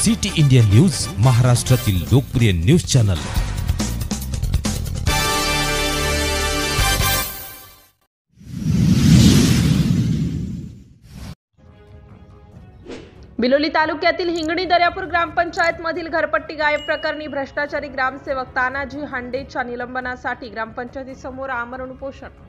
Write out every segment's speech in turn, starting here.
City India news, महाराष्ट्रातील लोकप्रिय news channel. Biloli तालुक्यातील हिंगणी दर्यापूर ग्रामपंचायत मधील घरपट्टी गायब प्रकरणी भ्रष्टाचारी ग्रामसेवक तानाजी हांडेच्या निलंबनासाठी ग्रामपंचायतीसमोर आमरण उपोषण।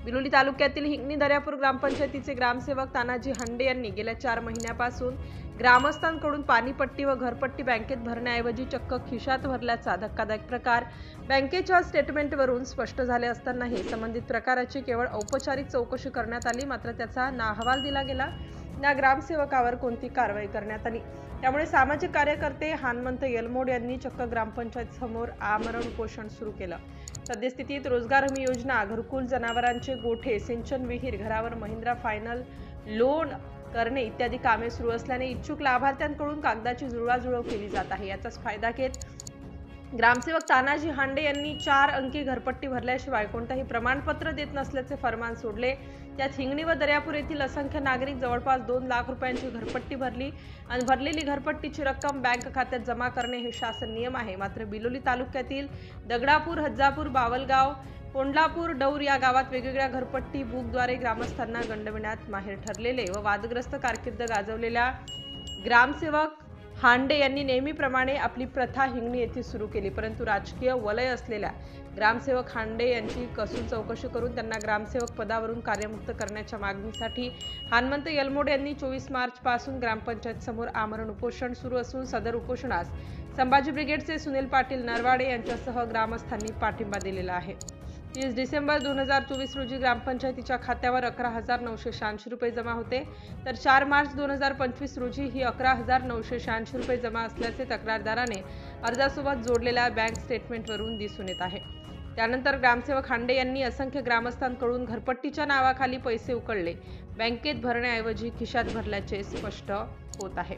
बिलोली तालुक्यातील हिंगणी दर्यापूर ग्रामपंचायतीचे ग्रामसेवक तानाजी हांडे यांनी गेल्या 4 महिन्यापासून ग्रामस्थांकडून पाणीपट्टी व घरपट्टी बँकेत भरण्याऐवजी चक्क खिशात भरल्याचा धक्कादायक प्रकार बँकेच्या स्टेटमेंटवरून स्पष्ट झाले असतानाही संबंधित प्रकाराची केवळ औपचारिक चौकशी करण्यात आली, मात्र त्याचा ना अहवाल दिला गेला ना ग्रामसेवकावर कोणती कारवाई करण्यात आली। त्यामुळे सामाजिक कार्यकर्ते हनुमंत येलमोड यांनी चक्क ग्रामपंचायत समोर आमरण उपोषण सुरू केलं। सद्यस्थितीत रोजगार हमी योजना, घरकुल, जनावरांचे गोठे, सिंचन विहीर, घरावर महिंद्रा फायनल लोन करणे इत्यादी कामे सुरू असल्याने इच्छुक लाभार्थ्यांकडून कागदाची जुळवाजुळव केली जात आहे। याचाच फायदा घेत ग्रामसेवक तानाजी हांडे यांनी 4 अंकी घरपट्टी भरल्याशिवाय कोणतेही प्रमाणपत्र देत नसल्याचे फरमान सोडले। त्यात हिंगणी व दर्यापूर येथील असंख्य नागरिक जवळपास 2 लाख रुपयांची घरपट्टी भरली आणि भरलेली घरपट्टीची रक्कम बँक खात्यात जमा करणे हे शासन नियम आहे। मात्र बिलोली तालुक्यातील दगडापूर, हज्जापूर, बावलगाव, कोंडलापूर, डौर या गावात वेगवेगळ्या घरपट्टी बुकद्वारे ग्रामस्थांना गंडविण्यात माहेर ठरलेले व वादग्रस्त कारकीर्द गाजवलेल्या ग्रामसेवक हांडे यांनी नेहमीप्रमाणे आपली प्रथा हिंगणी येथे सुरू केली, परंतु राजकीय वलय असलेल्या ग्रामसेवक हांडे यांची कसून चौकशी करून त्यांना ग्रामसेवक पदावरून कार्यमुक्त करण्याच्या मागणीसाठी हनुमंत येलमोड यांनी 24 मार्च पासून ग्रामपंचायत समोर आमरण उपोषण सुरू असून सदर उपोषणास संभाजी ब्रिगेडचे सुनील पाटील नरवाडे यांच्यासह ग्रामस्थांनी पाठिंबा दिलेला आहे। 30 डिसेंबर 2024 रोजी ग्रामपंचायतीच्या खात्यावर 11,986 रुपये जमा होते, तर 4 मार्च 2025 रोजी ही 11,986 रुपये जमा असल्याचे तक्रारदाराने अर्जासोबत जोडलेल्या बँक स्टेटमेंटवरून दिसून येत आहे। त्यानंतर ग्रामसेवक हांडे यांनी असंख्य ग्रामस्थांकडून घरपट्टीच्या नावाखाली पैसे उकळले, बँकेत भरण्याऐवजी खिशात भरल्याचे स्पष्ट होत आहे।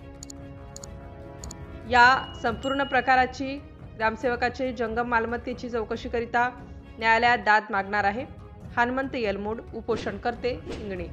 या संपूर्ण प्रकाराची ग्रामसेवकाचे जंगम मालमत्तेची चौकशीकरिता न्यायालयात दाद मागणार आहे। हनुमंत येलमोड, उपोषणकर्ते, हिंगणी।